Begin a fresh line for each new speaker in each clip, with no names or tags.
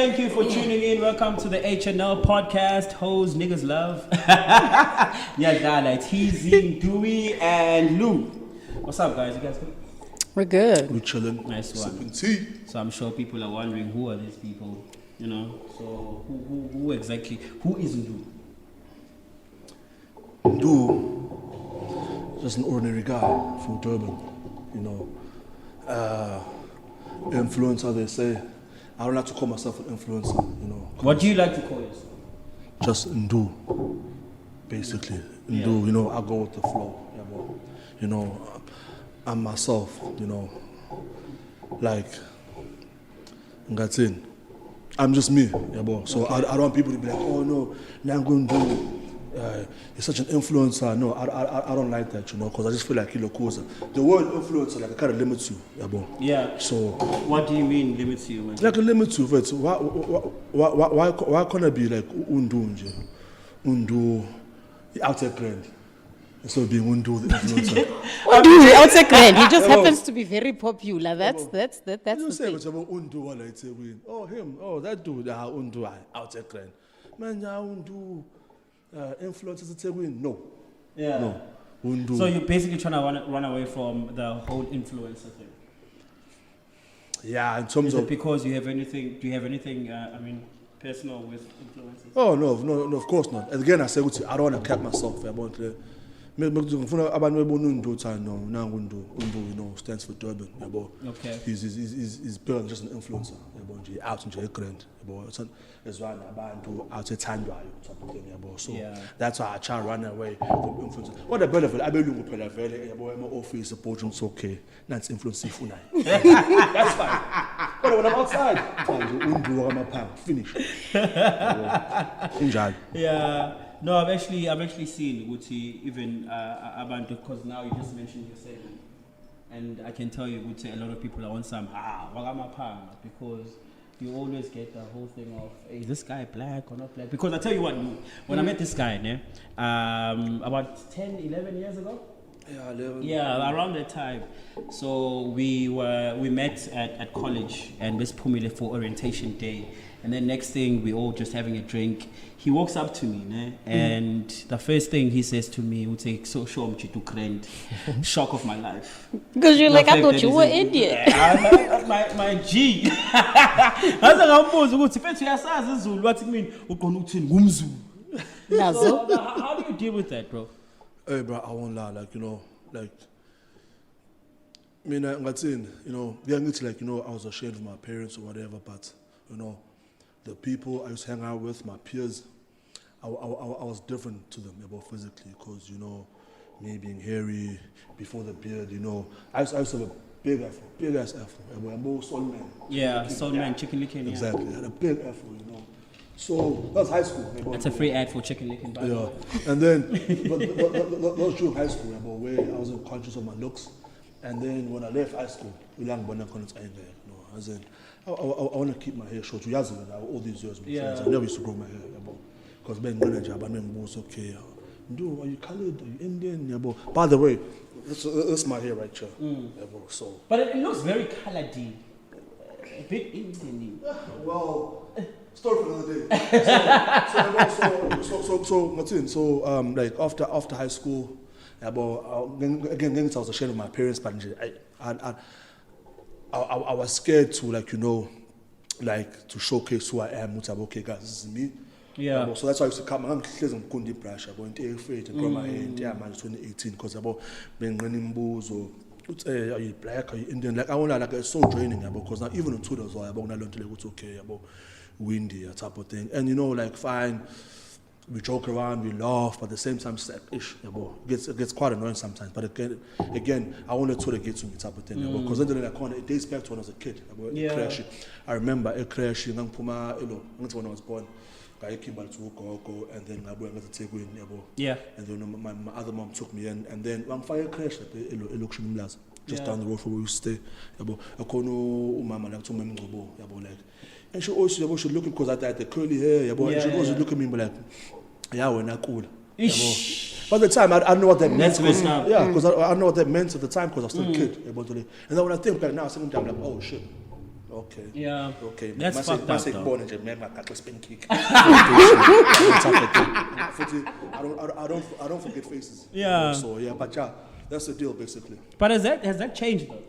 thank you for tuning in. Welcome to the HNL Podcast. Hoes, niggas love. Yeah, Teasy, Dewey, and Lou. What's up, guys? You guys good?
We're good.
We're chilling.
Nice one.
Sipping tea.
So I'm sure people are wondering, who are these people? You know, so who exactly, who is Ndu?
Ndu, just an ordinary guy from Durban, you know. Influencer, they say. I don't like to call myself an influencer, you know.
What do you like to call yourself?
Just Ndu, basically. Ndu, you know, I go with the flow. Yeah, bro. You know, I'm myself, you know. Like, Ngatin. I'm just me, yeah, bro. So I don't want people to be like, oh no, now I'm going to do. You're such an influencer. No, I don't like that, you know, because I just feel like Kilo Koza. The word influencer, like, it kind of limits you, yeah, bro. Yeah. So.
What do you mean limits you, man?
Like, it limits you, but why can't I be like Undu, the outside brand? Instead of being Undu, the influencer.
Undu, the outside brand. He just happens to be very popular. That's
you
the
say
thing.
what's about Undu, oh, him, oh, that dude, Undu, outside brand. Man, Undu. Influencers to win? No.
Yeah.
No. Undu.
So you're basically trying to run away from the whole influencer thing.
Yeah, in terms of
because you have anything? Do you have anything? Personal with influencers?
Oh no, of course not. Again, I say I don't want to cap myself. I want to. Undu, you know, stands for Durban.
Okay.
He's built just an influencer. Out in grand. That's why I'm out So that's why I try to run away from influencers. What a benefit! I believe in my office support it's okay. That's influencing. That's fine. But when I'm outside, finish. Enjoy.
Yeah. No, I've actually seen Uti even Abantu, because now you just mentioned your segment, and I can tell you Uti, a lot of people are on some because you always get the whole thing of, is this guy black or not black? Because I tell you what, when I met this guy, about 10, 11 years ago.
Yeah, 11.
Yeah, around that time. So we met at college, and Miss Pumile for orientation day. And then next thing, we all just having a drink. He walks up to me, and the first thing he says to me, would say, "So show me to grand." Shock of my life.
Because you're like, I thought you were Indian.
My G. So how do you deal with that, bro?
Hey, bro, I won't lie. Like, you know, like, I mean, I was ashamed of my parents or whatever, but, you know, the people I used to hang out with, my peers, I was different to them physically, because, you know, me being hairy, before the beard, you know, I used to have a big ass afro. I'm more soul man.
Yeah, soul man, chicken licking.
Exactly, I had a big afro, you know. So that was high school.
That's a free ad for chicken licking.
Yeah, and then that was during high school, where I wasn't conscious of my looks. And then when I left high school, I want to keep my hair short. All these years, friends, I never used to grow my hair. Because being manager, but was okay. Are you colored? Are you Indian? By the way, this is my hair right here. So.
But it looks very colored-y. A bit Indian.
Well, story for another day. So like after high school, again, I was ashamed of my parents, but I was scared to, like, you know, like, to showcase who I am. Okay, guys, this is me.
Yeah.
So that's why I used to come. I'm Kundi Prash. I went afraid to grow my hair in 2018, because about being running bulls or. Are you black? Are you Indian? Like, I want to, like, it's so draining, because now even on Twitter as well, I want to learn to, like, what's okay about windy type of thing. And, you know, like, fine, we joke around, we laugh, but at the same time, it's like, it gets quite annoying sometimes. But again, I want to Twitter get to me type of thing, because then it dates back to when I was a kid. I remember a crash when I was born. And then I went to take in, and then my other mom took me in, and then one fire crash just down the road from where we stay. And she also should look, because I had the curly hair, and she also look at me like, yeah, we're not cool. But at the time, I don't know what that meant. Because I don't know what that meant at the time, because I was still a kid. And then when I think back now, I'm like, oh shit. Okay.
Yeah.
Okay.
That's fucked up,
Mase
though.
kubona nje mema gaxa spin kick. I don't forget faces.
Yeah.
So yeah, but yeah, that's the deal basically.
But has that changed though?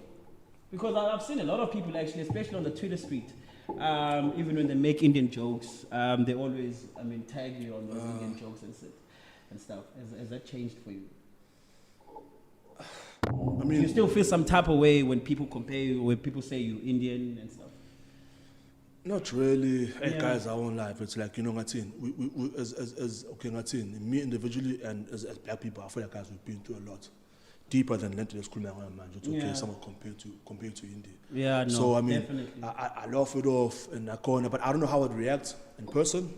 Because I've seen a lot of people actually, especially on the Twitter street, even when they make Indian jokes, they always, tag you on those Indian jokes and stuff. Has that changed for you? Do you still feel some type of way when people compare you, when people say you're Indian and stuff?
Not really. Hey, guys, our own life. It's like, ngathini, we as ngathini, me individually and as black people, I feel like guys we've been through a lot. Deeper than lento lesikhuluma ngayo manje. It's okay, someone compared to India.
Yeah, no,
so
definitely.
I laugh it off and I corner, but I don't know how I'd react in person.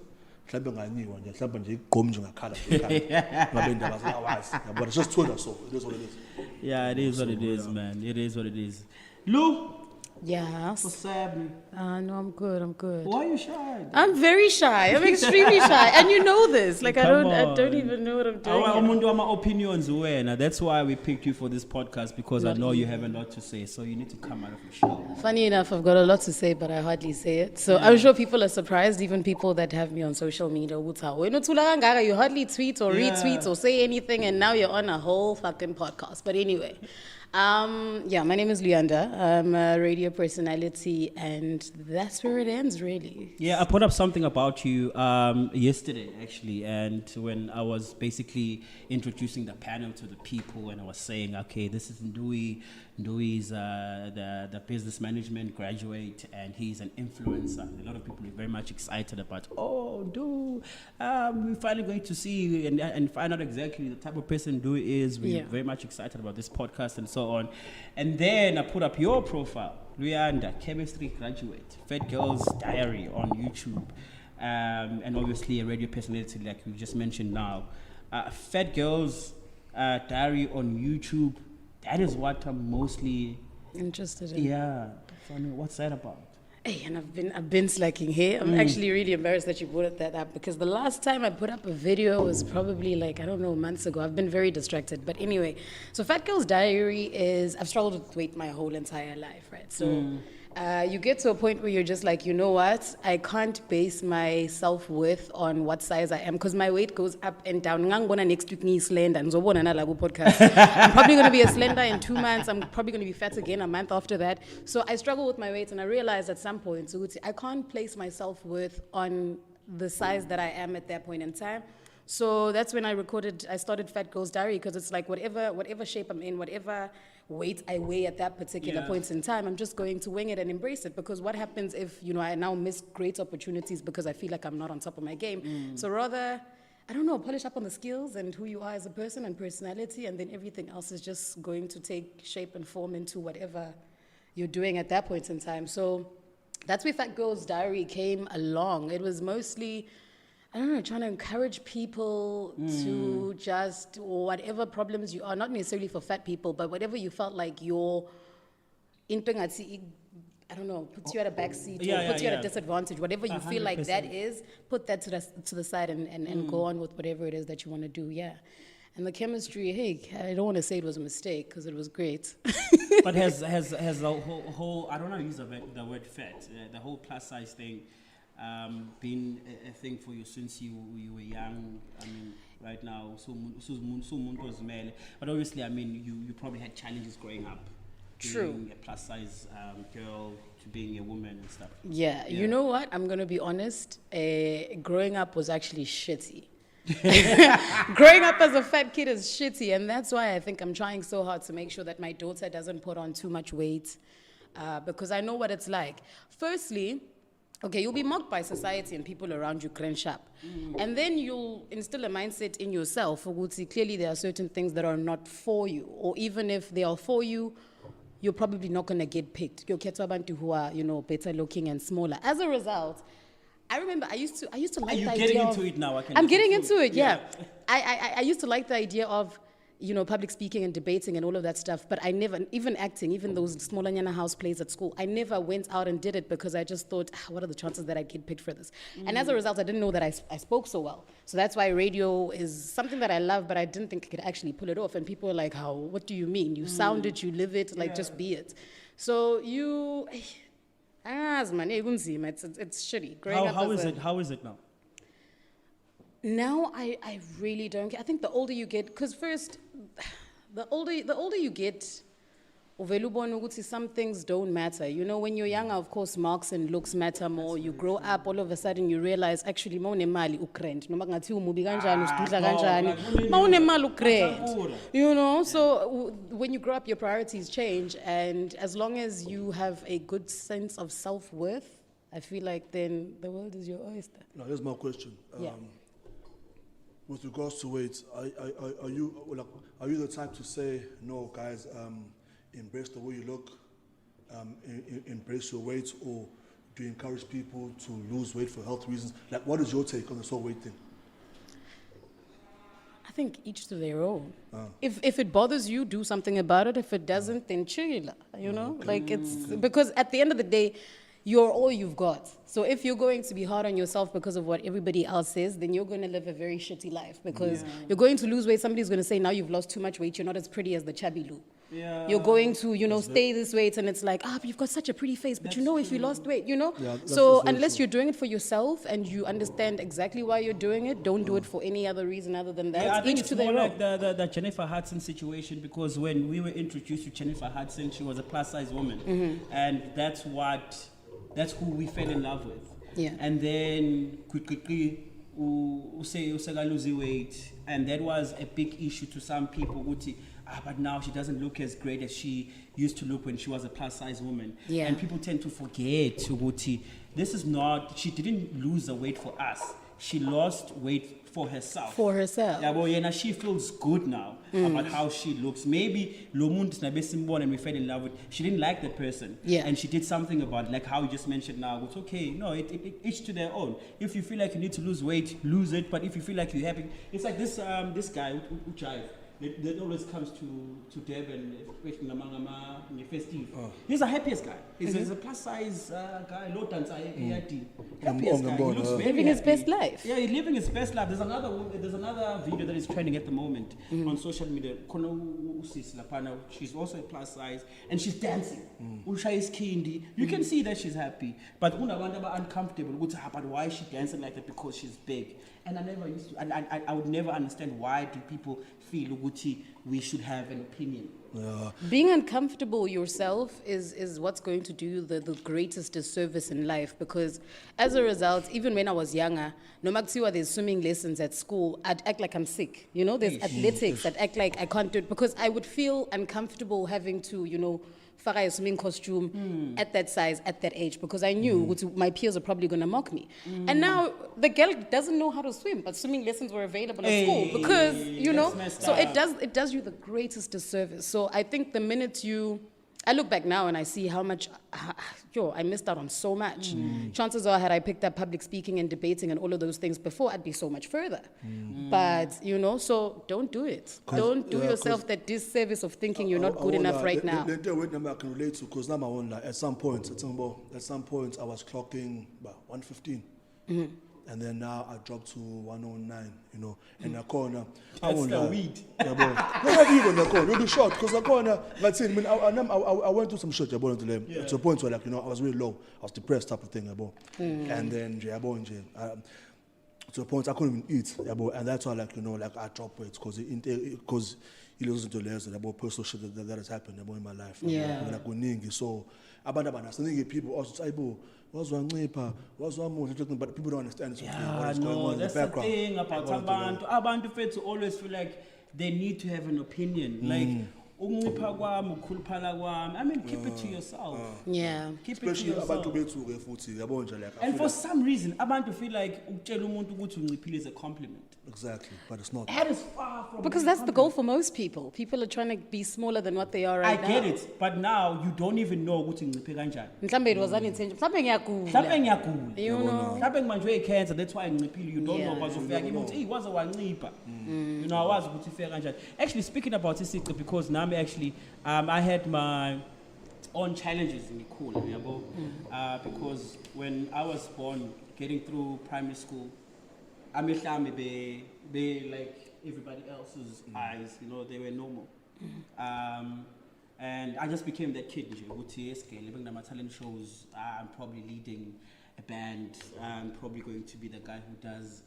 Mhlawumbe nganiwa nje, mhlawumbe nje igqom nje ngakhala ngabe indaba zawazi. But it's just Twitter, so it is what it is.
Yeah, it is what it is, man. It is what it is. Lou,
Yes.
what's happening?
No, I'm good.
Why are you shy?
I'm very shy. I'm extremely shy. And you know this. Like, I
Come
don't
on.
even know what I'm doing.
Umuntu ama opinions wena. That's why we picked you for this podcast, because I know you have a lot to say. So you need to come out of your shell.
Funny enough, I've got a lot to say, but I hardly say it. So I'm sure people are surprised, even people that have me on social media. You hardly tweet or retweet or say anything, and now you're on a whole fucking podcast. But anyway, my name is Leanda. I'm a radio personality, and that's where it ends, really.
Yeah, I put up something about you yesterday, actually, and when I was basically introducing the panel to the people, and I was saying, okay, this is Ndui. Ndui is the business management graduate, and he's an influencer. A lot of people are very much excited about, Ndui, we're finally going to see and find out exactly the type of person Ndui is. We're very much excited about this podcast and so on. And then I put up your profile, Luyanda, chemistry graduate, Fat Girl's Diary on YouTube, and obviously a radio personality like you just mentioned now. Fat Girl's Diary on YouTube. That is what I'm mostly
interested in.
Yeah. Funny. What's that about?
Hey, and I've been slacking here. I'm actually really embarrassed that you brought that up, because the last time I put up a video was probably months ago. I've been very distracted. But anyway, so Fat Girl's Diary is, I've struggled with weight my whole entire life, right? So you get to a point where you're just like, you know what? I can't base my self-worth on what size I am, because my weight goes up and down. Next week, ni slender. Podcast. I'm probably going to be a slender in 2 months. I'm probably going to be fat again a month after that. So I struggle with my weight, and I realized at some point, so I can't place my self-worth on the size that I am at that point in time. So that's when I started Fat Girl's Diary, because it's like whatever shape I'm in, whatever weight I weigh at that particular point in time, I'm just going to wing it and embrace it. Because what happens if, I now miss great opportunities because I feel like I'm not on top of my game? So rather, I don't know, polish up on the skills and who you are as a person and personality, and then everything else is just going to take shape and form into whatever you're doing at that point in time. So that's where Fat Girl's Diary came along. It was mostly, I don't know, trying to encourage people to just, whatever problems you are, not necessarily for fat people, but whatever you felt like you're, I don't know, puts you at a backseat or puts you at a disadvantage, whatever you 100%. Feel like that is, put that to the side and go on with whatever it is that you want to do, And the chemistry, hey, I don't want to say it was a mistake, because it was great.
But has the whole I don't know, use the word fat, the whole plus size thing, been a thing for you since you were young? I mean, right now, but obviously, I mean, you probably had challenges growing up.
True.
Being a plus size girl to being a woman and stuff.
Yeah, you know what? I'm going to be honest. Growing up was actually shitty. Growing up as a fat kid is shitty, and that's why I think I'm trying so hard to make sure that my daughter doesn't put on too much weight, because I know what it's like. Firstly, okay, you'll be mocked by society and people around you, crunch up. And then you'll instill a mindset in yourself. Clearly, there are certain things that are not for you, or even if they are for you, you're probably not going to get picked. You'll get abantu who are, better looking and smaller. As a result, I remember I used to like the idea. Are you
getting into it now?
I'm getting into it, yeah. I used to like the idea of, public speaking and debating and all of that stuff, but I never, even acting, even those small Nyana house plays at school, I never went out and did it, because I just thought, what are the chances that I get picked for this? And as a result, I didn't know that I spoke so well. So that's why radio is something that I love, but I didn't think I could actually pull it off. And people were like, what do you mean? You sound it, you live it, just be it. So Man, it's shitty. Growing up
How
as
is
a-
it? How is it now?
Now I really don't get. I think the older you get, because first, the older you get, uvele ubone ukuthi some things don't matter. You know, when you're younger, of course, marks and looks matter more. You grow up, all of a sudden you realize actually mawunemali ukrent. Noma kungathiwa umubi kanjani, usidudla kanjani.
like,
Mawunemali ukrent.
Matapura.
You know, so when you grow up, your priorities change, and as long as you have a good sense of self-worth, I feel like then the world is your oyster.
Now, here's my question.
Yeah.
With regards to weight, are you the type to say, no, guys, embrace the way you look, embrace your weight, or do you encourage people to lose weight for health reasons? Like, what is your take on this whole weight thing?
I think each to their own. If it bothers you, do something about it. If it doesn't, then chill. You know, like it's because at the end of the day, you're all you've got. So if you're going to be hard on yourself because of what everybody else says, then you're going to live a very shitty life because you're going to lose weight. Somebody's going to say, now you've lost too much weight. You're not as pretty as the chubby Lou.
Yeah.
You're going to, stay this weight, and it's like, but you've got such a pretty face. But if you lost weight,
Yeah,
So
that's very
unless
true.
you're doing it for yourself and you understand exactly why you're doing it, don't do it for any other reason other than that.
Yeah, I think
Each
it's
to
more
their
like
own.
the Jennifer Hudson situation, because when we were introduced to Jennifer Hudson, she was a plus-size woman, and that's who we fell in love with.
Yeah.
And then quickly, lose weight, and that was a big issue to some people. But now she doesn't look as great as she used to look when she was a plus-size woman.
Yeah.
And people tend to forget, this is not. She didn't lose the weight for us. She lost weight for herself.
For herself.
Yeah, well, yeah, she feels good now about how she looks. Maybe Lomunt Nabesimbon and we fell in love with. She didn't like that person.
Yeah.
And she did something about it, like how you just mentioned now. It's okay. No, each to their own. If you feel like you need to lose weight, lose it. But if you feel like you're happy, it's like this guy, Uchive. That always comes to Durban, especially in festive. He's the happiest guy. He's a plus size guy, low dancer, happiest guy. He looks very
Living his
happy.
best life.
Yeah, he's living his best life. There's another video that is trending at the moment on social media. She's also a plus size and she's dancing. Usha is kindi. You can see that she's happy. But uncomfortable. But why is she dancing like that? Because she's big. And I would never understand why do people feel we should have an opinion.
Being uncomfortable yourself is what's going to do the greatest disservice in life, because as a result, even when I was younger, no matter there's swimming lessons at school, I'd act like I'm sick. There's athletics, I'd act like I can't do it because I would feel uncomfortable having to, faka a swimming costume at that size, at that age, because I knew my peers are probably going to mock me. And now the girl doesn't know how to swim, but swimming lessons were available at school because,
that's messed
so
up.
it does you the greatest disservice. So I think the minute I look back now and I see how much, I missed out on so much. Chances are, had I picked up public speaking and debating and all of those things before, I'd be so much further. But, so don't do it. Don't do yourself that disservice of thinking you're not good enough right now.
The weight number I can relate to, because now my own, at some point I was clocking about 115. And then now I dropped to 109, and the corner.
That's the weed.
Yeah, bro. Not even the corner. You'll be short because the corner. Like I mean, I went through some shit, to a point where, I was really low. I was depressed, type of thing, And then, to a point I couldn't even eat, and that's why, I dropped weight because it loses into layers about personal shit that has happened in my life.
Yeah.
So, people also say, but people don't understand what is going on in the
That's the
background.
thing about abantu fethu always feel like they need to have an opinion. Like, ukuncipha kwami, ukukhuluphala kwami. I mean, keep it to yourself.
Yeah.
Keep it to
Especially
yourself.
abantu bethu-ke futhi, yabo nje, I
And
feel
for
like-
some reason, abantu feel like ukutshela umuntu ukuthi unciphile is a compliment.
Exactly, but it's not.
That is far from
Because
being
that's
a
the goal for most people. People are trying to be smaller than what they are right now.
I get it, but now you don't even know ukuthi ngiciphe kanjani.
Mhlambe it was unintentional. Mhlambe ngiyagula.
Mhlawumbe ngiyagula.
You know.
Mhlawumbe ngibanjwe i-cancer, that's why nginciphile. You don't
Yeah.
know bazofika kimi uthi waze wancipha. Awazi ukuthi ifika kanjani. Actually, speaking about isici, because nami actually I had my own challenges in Ikula, because when I was born, getting through primary school, amehlami be like everybody else's eyes, they were normal. And I just became that kid. Living my talent shows, I'm probably leading a band. I'm probably going to be the guy who does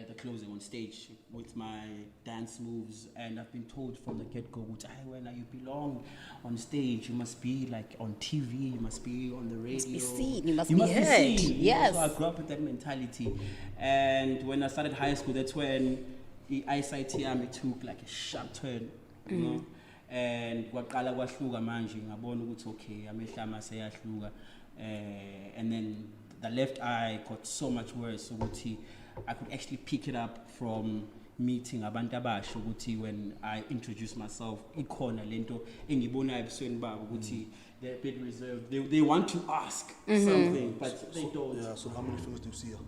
the closing on stage with my dance moves. And I've been told from the get-go, when you belong on stage, you must be like on TV, you must be on the radio.
You must be seen, you must be heard.
Seen.
Yes.
So I grew up with that mentality. And when I started high school, that's when the eyesight here took like a sharp turn, you know. And kwaqala kwahluka manje ngabona ukuthi okay amehla amase yahluka and then the left eye got so much worse ukuthi I could actually pick it up from meeting abantu abasha ukuthi when I introduce myself ikhona lento engibona ebusweni babo ukuthi they're a bit reserved, they want to ask something but they don't.
Yeah, so how many fingers do you see here?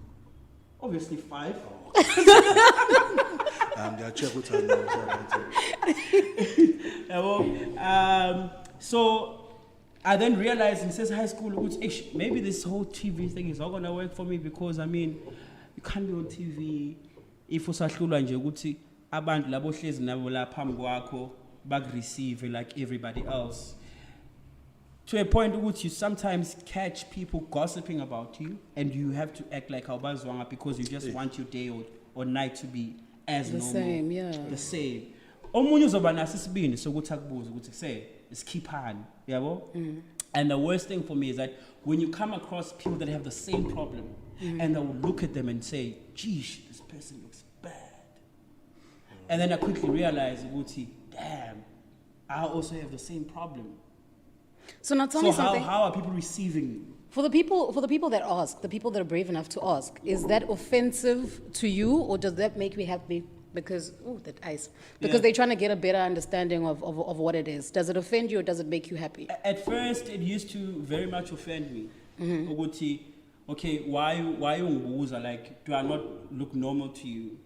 Obviously 5.
They'll check with her
so I then realized in says high school, maybe this whole TV thing is not gonna work for me because I mean, you can't be on TV if usahlulwa nje ukuthi abantu labo hlezi nabo la phambi kwakho bak-receive like everybody else. To a point which you sometimes catch people gossiping about you and you have to act like awubazwanga because you just want your day or night to be as
the
normal.
same, yeah.
The same. Omunye uzoba naso isibindi sokuthi akubuze ukuthi say isikhiphani, yabo? And the worst thing for me is that when you come across people that have the same problem and I will look at them and say, geez, this person looks bad. And then I quickly realize, damn, I also have the same problem.
So now tell me
So
something.
how are people receiving me?
For the people that ask, the people that are brave enough to ask, is that offensive to you, or does that make me happy? Because that ice. Because they're trying to get a better understanding of what it is. Does it offend you, or does it make you happy?
At first, it used to very much offend me. Ukuthi, okay, why ungibuza? Like, do I not look normal to you?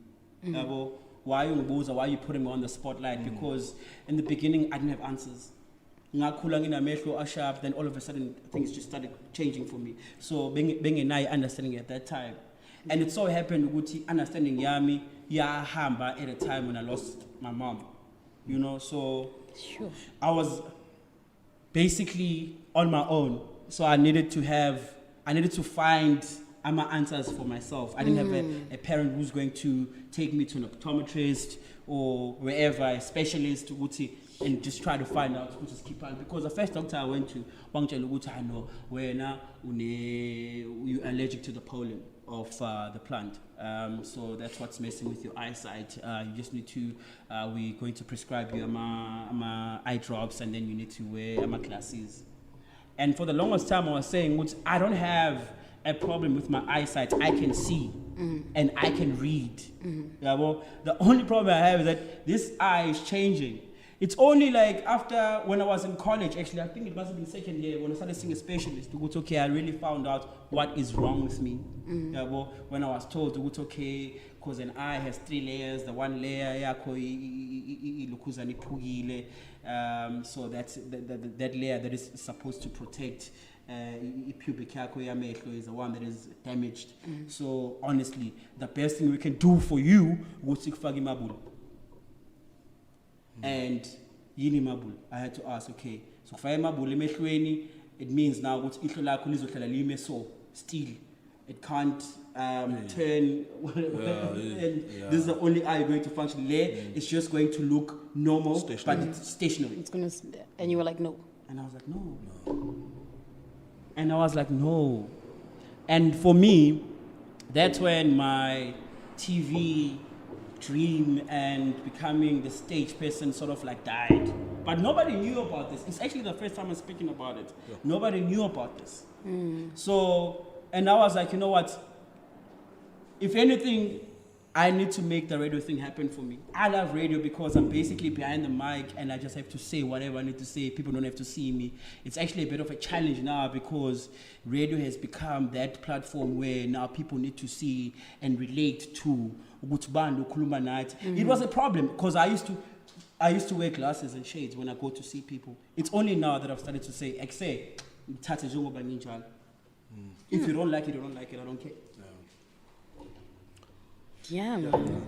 Why ungibuza? Why are you putting me on the spotlight? Because in the beginning, I didn't have answers. Ngakhula nginamehlo asharp, then all of a sudden things just started changing for me. So being a nayi understanding at that time, and it so happened ukuthi understanding yami yahamba at a time when I lost my mom, you know. So
Sure.
I was basically on my own. So I needed to find my answers for myself. I didn't have a parent who's going to take me to an optometrist or wherever, a specialist, and just try to find out who to keep on. Because the first doctor I went to, I know you're allergic to the pollen of the plant. So that's what's messing with your eyesight. You just need to, we're going to prescribe you eye drops, and then you need to wear glasses. And for the longest time I was saying, I don't have a problem with my eyesight. I can see and I can read. Yeah, well, the only problem I have is that this eye is changing. It's only like after, when I was in college, actually, I think it must have been second year, when I started seeing a specialist, okay, I really found out what is wrong with me. Yeah, well, when I was told, okay, because an eye has 3 layers, the one layer, so that's that layer that is supposed to protect pubic hair is the one that is damaged. So honestly, the best thing we can do for you was to fagi mabul. And yini mabul, I had to ask, okay, so faya mabul emehlweni, it means now what ihlo lakho lizohlala lime so still. It can't turn, and this is the only eye you're going to function. It's just going to look normal, but it's stationary.
It's gonna, and you were like, no.
And I was like, no. And I was like, no. And for me, that's when my TV dream and becoming the stage person sort of like died. But nobody knew about this. It's actually the first time I'm speaking about it. Yeah. Nobody knew about this. So, and I was like, you know what? If anything, I need to make the radio thing happen for me. I love radio because I'm basically behind the mic and I just have to say whatever I need to say. People don't have to see me. It's actually a bit of a challenge now because radio has become that platform where now people need to see and relate to. It was a problem because I used to wear glasses and shades when I go to see people. It's only now that I've started to say, if you don't like it, you don't like it. I don't care.
Yeah, man.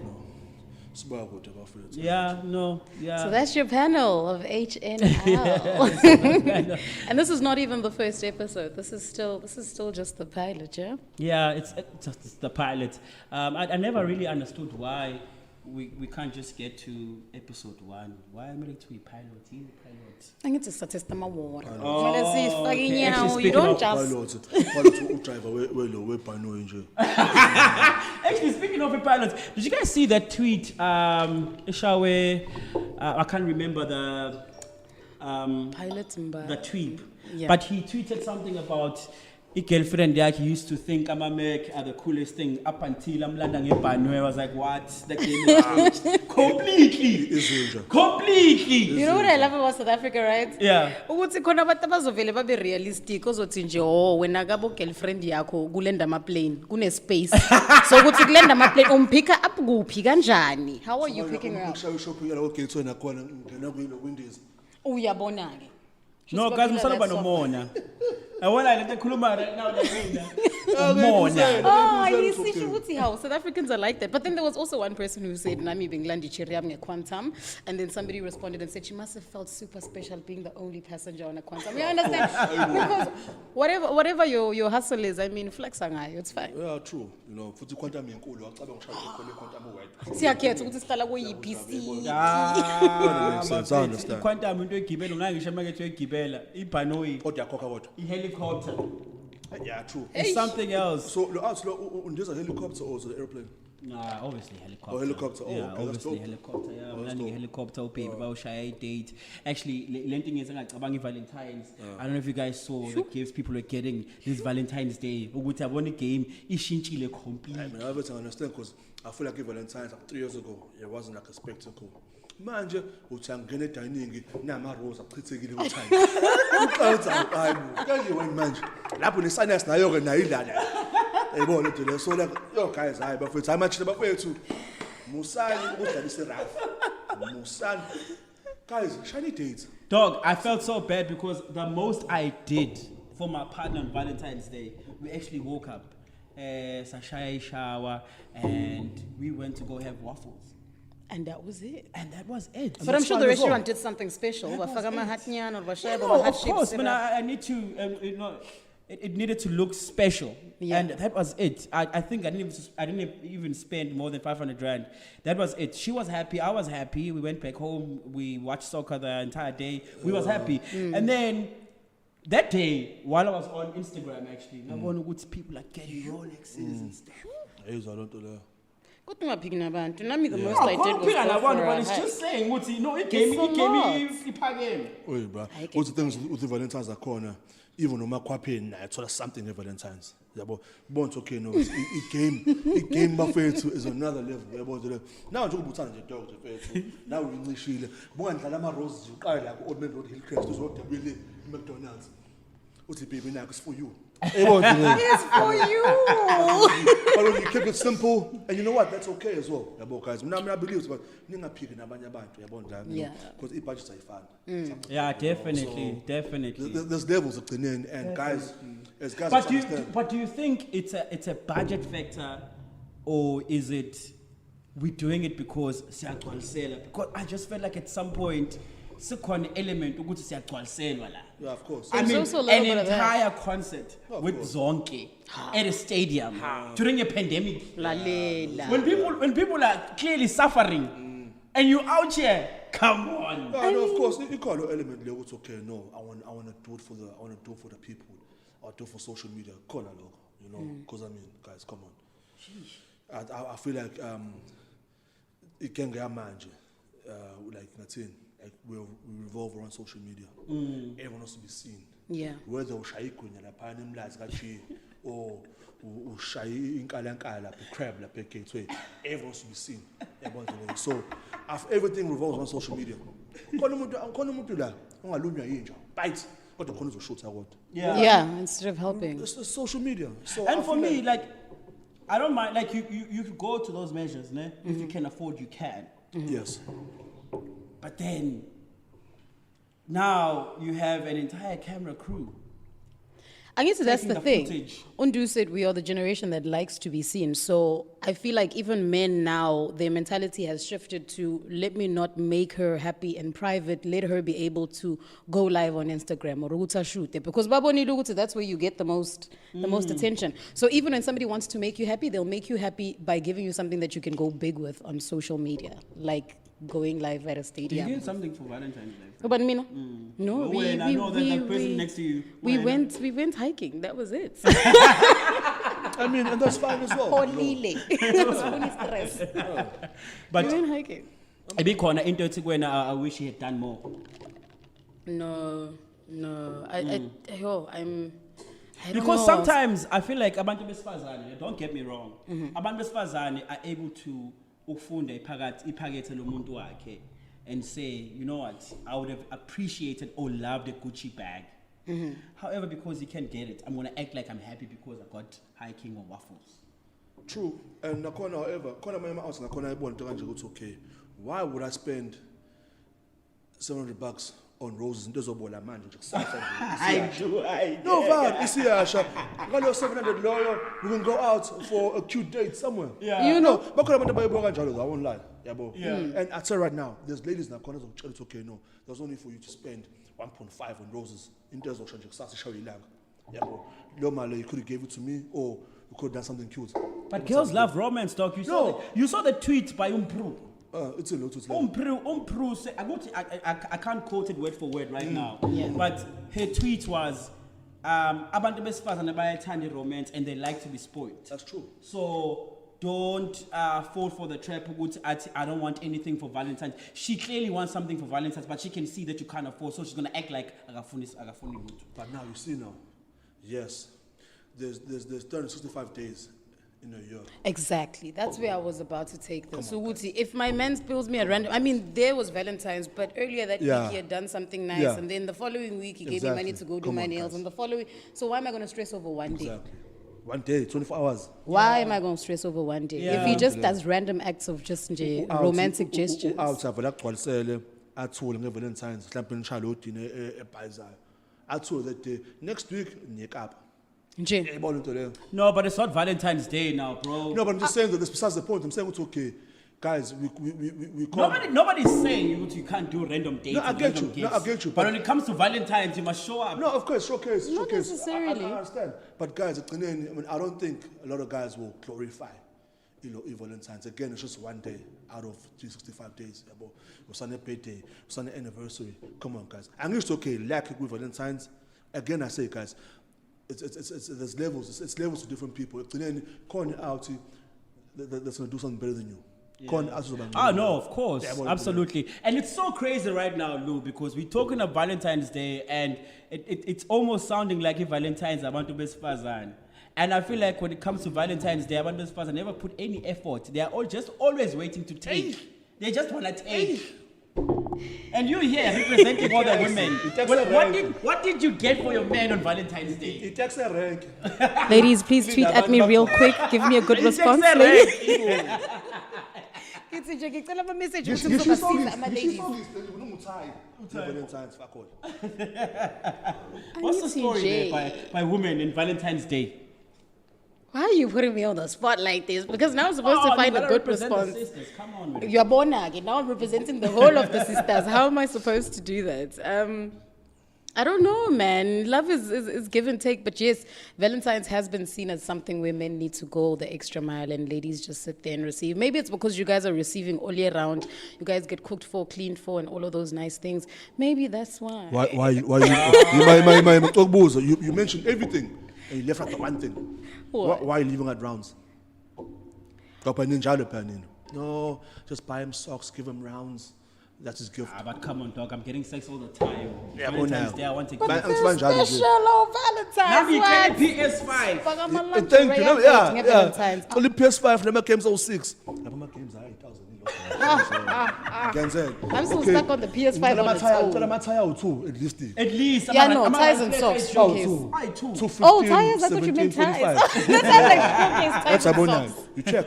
Siba kude abafethu.
Yeah, no, yeah.
So that's your panel of HNL. And this is not even the first episode. This is still just the pilot, yeah?
Yeah, it's the pilot. I never really understood why we can't just get to episode 1. Why am I to be pilot?
I need to suggest them a war.
Oh, okay. Actually,
You don't
Pilot
just.
udriver webhano nje.
Actually, speaking of a pilot, did you guys see that tweet? Ishawe, I can't remember the
Pilot
the tweet,
Yeah.
but he tweeted something about a girlfriend that he used to think Amamek are the coolest thing up until I'm landing in Banu. I was like, what? The game is changed. Completely.
You know what I love about South Africa, right?
Yeah.
Ukuthi khona abantu abazovele babe realistic ozothi nje wena kabo girlfriend yakho kulenda ama plane kune space so ukuthi kulenda ama plane umphika up kuphi kanjani? How are you picking her up?
Show shopping la gate na khona ngena kuyilo windows.
Uyabona ke.
No, guys, msalaba no mona. I want to kuluma right now. Mona.
Oh, you see, Shuti, how South Africans are like that. But then there was also one person who said, Nami Binglandi Chiriam Quantum. And then somebody responded and said, she must have felt super special being the only passenger on a Quantum. You understand? Because whatever your hustle is, I mean, flex it's fine.
Yeah, true. You know, futhi quantum inkulu acaba ngishaya khona quantum white.
Siyakhetha ukuthi sihlala kuyipc.
I understand.
Quantum into egibela ungangisho makethu egibela ibhanoyi
Kodwa yakhokha kodwa.
helicopter.
Yeah, true.
It's something else.
So there's a helicopter or the airplane?
Nah, obviously helicopter.
Oh, helicopter. Oh,
Yeah,
okay, that's
obviously
dope.
helicopter. Yeah,
Oh,
I'm
that's
landing a
dope.
helicopter, baby. Bawushaya date. Actually, lenting is ngicabanga Valentine's. I don't know if you guys saw the gifts people are getting this Valentine's Day. Ukuthi abone game ishintshile completely.
I mean, I understand because I feel like Valentine's like 3 years ago, it wasn't like a spectacle. Manje uthi angena edining nama rose achithekile uthanda. Uqala hayi kanje wena manje. Lapho nesinus nayo ke nayo idlala. Yayibona into le so like yo guys hayi bafethu hayi manje bafethu musani ukudlalisa rafu. Musani guys shiny dates.
Dog, I felt so bad because the most I did for my partner on Valentine's Day, we actually woke up, Sashaya shower, and we went to go have waffles.
And that was it. But I'm sure the restaurant did something special. Wafaka mahatnyan or washaya
No, of course, but I need to, you know, it needed to look special,
Yeah.
and that was it. I think I didn't even spend more than 500 rand. That was it. She was happy, I was happy. We went back home. We watched soccer the entire day. We was happy, and then that day, while I was on Instagram, actually, I want to people are getting Rolexes and stuff.
Kodwa ungaphingi nabantu. Nami the most
Oh,
I did was
Phila
go
nabantu,
for
but
a
it's
hike.
just saying, Uthi, no, it
It's
gave
a lot.
me iphakeme.
Oy bra.
I get
What's the things with the Valentine's akhona even noma kwapheni I thola something at Valentine's. Yabo. Bonke okay no it game bafethu is another level. Yabo nje. Now nje ukubuthana nje dog nje fethu. Now uyincishile. Bunga ndlala ama roses nje uqala la ku Old Man Road Hillcrest uzodabile McDonald's. Uthi baby nakho it's for you.
It's for you.
But when you keep it simple, and you know what, that's okay as well. Yabo guys. I believe but ningaphiki nabanye abantu yabo njalo.
Yeah.
Because i-budgets ayifani.
Yeah, definitely.
There's levels of cleaning and guys, as guys
But
understand.
do you think it's a budget factor, or is it we doing it because siyagcwaliselwa? Because I just felt like at some point sikhona element ukuthi siyagcwaliselwa la.
Yeah, of course.
I
There's
mean,
also a little
an
bit of that.
entire concert
Of
with
course.
Zonke at a stadium during a pandemic.
Lalela.
When people are clearly suffering, and you out here, come on.
No, of course, you call the element there. It's okay. No, I want to do it for the people. I'll do it for social media. Call a logo, you know. Because I mean, guys, come on. I feel like it can get managed. Like nothing. Like we revolve around social media. Everyone wants to be seen.
Yeah.
Whether ushayikunya lapha nemlazi kachi or ushayi inkalankala crab lapha gateway, everyone wants to be seen. So everything revolves on social media. Khona umuntu la ungalunywa yinja bite kodwa khona uzoshutha kodwa.
Yeah, instead of helping.
It's social media. So
And for me, like, I don't mind. Like, you could go to those measures, ne? If you can afford, you can.
yes.
But then, now you have an entire camera crew.
I guess that's
taking
the thing.
footage.
Undu said we are the generation that likes to be seen. So I feel like even men now, their mentality has shifted to let me not make her happy in private, let her be able to go live on Instagram or Ruta shoot it. Because Baboni Lugutu, that's where you get the most attention. So even when somebody wants to make you happy, they'll make you happy by giving you something that you can go big with on social media, like going live at a
Did you
stadium.
get something for Valentine's Day?
Oh, but Mina? No,
Wait, I know that the person next to you.
we
when?
went hiking. That was it.
I mean, and that's fine as well.
Holile. That was only stress.
But
We went hiking.
a big corner into it when I wish he had done more.
No. I don't
Because
know.
sometimes I feel like abantu besifazane, don't get me wrong, abantu besifazane are able to ufunda iphakethe lomuntu wakhe and say, you know what, I would have appreciated or loved a Gucci bag. However, because he can't get it, I'm going to act like I'm happy because I got hiking or waffles.
True. And nakhona, however, khona amanye ama-outs nakhona ayibona into kanje ukuthi okay, why would I spend $700 on roses into ezobola manje nje kusasa nje.
I
No, man, isiyasha. Ngalo 700 loyo, we can go out for a cute date somewhere.
Yeah.
You know,
Bakhona abantu abayibuka kanjalo, I won't lie. Yabo.
Yeah.
And I tell you right now, there's ladies nakhona zokutshela ukuthi okay, no, there's only for you to spend 1.5 on roses into ezosha nje kusasa ishawe ilanga. Yabo. Lo mali you could have gave it to me or you could have done something cute.
But girls love romance, dog. You saw the tweet by Umpru.
It's a lot. It's like,
Umpru said, I can't quote it word for word right now,
Yeah.
but her tweet was, abantu besifazane bayathanda romance and they like to be spoiled.
that's true.
So don't fall for the trap ukuthi athi, I don't want anything for Valentine's. She clearly wants something for Valentine's, but she can see that you can't afford, so she's going to act like akafuni lutho.
But now you see now, yes, there's 365 days in a year.
exactly. That's where I was about to take this. So, Wuti, if my man spills me a random, I mean, there was Valentine's, but earlier that
Yeah.
week he had done something nice,
Yeah.
and then the following week he gave me money to go do
Come
my
on,
nails,
guys.
and the following. So why am I going to stress over one day?
Exactly. One day, 24 hours.
Why am I going to stress over one day?
Yeah.
If he just does random acts of just romantic gestures.
Out avela kugcwalisele athule ngeValentine's mhlawumbe nishaya udine ebhayizayo. Athule that day. Next week ngiyekapa.
Nje.
Yayibona into leyo.
No, but it's not Valentine's Day now, bro.
No, but I'm just saying that that's besides the point. I'm saying it's okay. Guys, we can't.
Nobody's saying you can't do random dates.
No, I
and
get
random
you. No,
gifts.
I get you,
But
but-
when it comes to Valentine's, you must show up.
No, of course, showcase.
Not
showcase.
necessarily.
I understand. But guys, I mean, I don't think a lot of guys will glorify, Valentine's. Again, it's just one day out of 365 days. It was on a birthday, it was on an anniversary. Come on, guys. And it's okay, like with Valentine's. Again, I say, guys, it's there's levels. It's levels to different people. Then calling out, that's gonna do something better than you.
No, of course, absolutely. And it's so crazy right now, Lou, because we're talking of Valentine's Day, and it's almost sounding like if Valentine's abantu besifazane. And I feel like when it comes to Valentine's Day, abantu besifazane never put any effort. They are all just always waiting to take. They just want to take. And you here representing all the women. What did you get for your man on Valentine's Day?
It takes a rank.
Ladies, please tweet at me real quick. Give me a good response, please. It's a joke. Tell them a message.
You
Ladies.
Valentine's, fuck all.
What's the story
Jay.
there by women in Valentine's Day?
Why are you putting me on the spot like this? Because now I'm supposed to find
you
a
gotta
good
represent the
response.
sisters. Come on with it.
You're born again. Now I'm representing the whole of the sisters. How am I supposed to do that? I don't know, man. Love is give and take. But yes, Valentine's has been seen as something where men need to go the extra mile and ladies just sit there and receive. Maybe it's because you guys are receiving all year round. You guys get cooked for, cleaned for, and all of those nice things. Maybe that's why.
Why you mentioned everything and you left out the one thing.
What?
Why are you leaving out rounds? No, just buy him socks, give him rounds. That's his gift.
But come on, dog. I'm getting sex all the time.
Yeah,
Valentine's
now.
Day, I want to
But
get
it's
It's
fine,
special on Valentine's.
Now you
what?
get a PS5.
Fuck, I'm a
Thank you.
luxury.
Yeah.
Valentine's.
Only PS5, never games 06. Never games are 8,000.
I'm still stuck on the PS5 on its own.
Too, at least.
At least.
Yeah, no, ties and socks. Showcase.
I too.
215,
Oh, tires? I thought you meant
17,
ties.
25.
That sounds like showcase
That's
ties and
about now.
socks.
You check.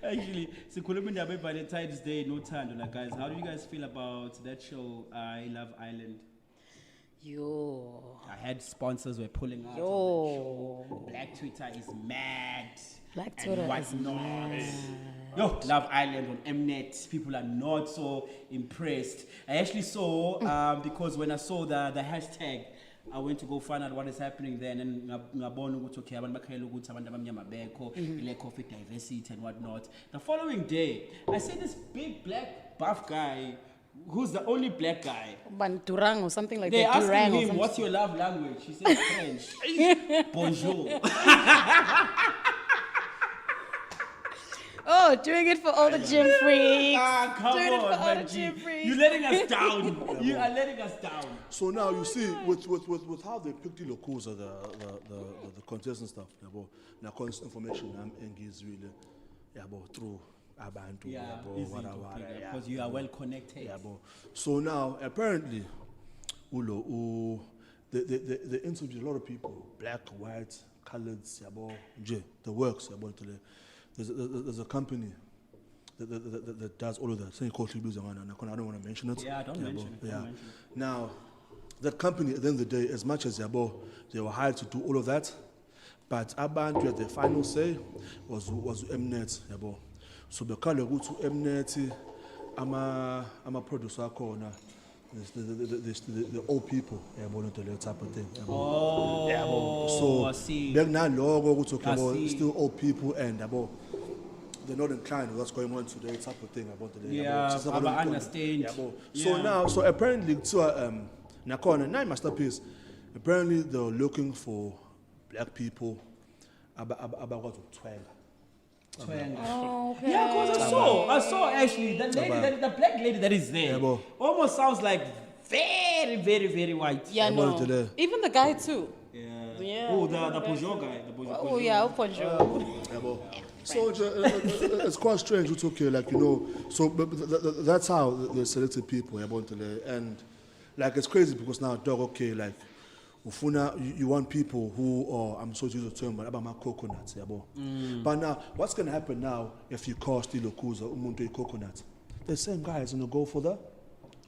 Actually, sikhuluma indaba yeValentine's Day nothando la guys. How do you guys feel about that show I Love Island?
Yo.
I had sponsors were pulling out.
Yo.
On that show. Black Twitter is mad.
Black
and
Twitter
what
is
not.
mad.
Yo, Love Island on Mnet. People are not so impressed. I actually saw because when I saw the hashtag, I went to go find out what is happening there, and ngabona ukuthi okay abantu bakhayela ukuthi abantu abamnyama bekho, lack of diversity and whatnot. The following day, I see this big black buff guy who's the only black guy.
Banturang or something like
They're
that. Durang
asking
or
him,
something.
what's your love language? He said French. Bonjour.
Oh, doing it for all the gym freaks.
Come
doing it for all
on,
the gym
man.
freaks.
You're letting us down. You are letting us down.
So now you see with how they picked the locals of the contest and stuff, yabo, na constant information I'm engaged really, yabo, through abantu,
Yeah,
yabo, whatever,
because you are well connected.
yabo. So now apparently, they interviewed a lot of people, black, white, coloreds, yabo, the works, yabo, there's a company that does all of that. Saying called Tributes, I don't want to mention it.
Yeah, don't mention it.
Yeah.
Don't mention it.
Now, that company at the end of the day, as much as Yabo, they were hired to do all of that, but Abantu at the final say was Mnet, Yabo. So because they go to Mnet, I'm a producer corner. The old people, yabo, the type of thing. Yabo.
Oh,
Yabo. So
I see.
back now, logo we talk
I
about
see.
still old people and yabo. They're not inclined with what's going on today, type of thing about today.
Yeah,
Just
I
about
understand.
So
Yeah.
now, so apparently, Nakona, nine masterpiece. Apparently, they're looking for black people about what to twang.
Oh, okay.
Yeah, because I saw actually that lady, the black lady that is there,
Yeah, bro.
almost sounds like very, very, very white.
Yeah,
About
no.
today.
Even the guy too.
Yeah.
Yeah.
Oh, the Peugeot guy. The Peugeot.
Oh yeah, bonjour.
So it's quite strange. It's okay, like So but that's how they selected people about today, and like it's crazy because now, dog, okay, like. You want people who are, I'm sorry to use the term, but about coconuts, But now, what's going to happen now if you cast the locals or umuntu coconut? The same guy is going to go for the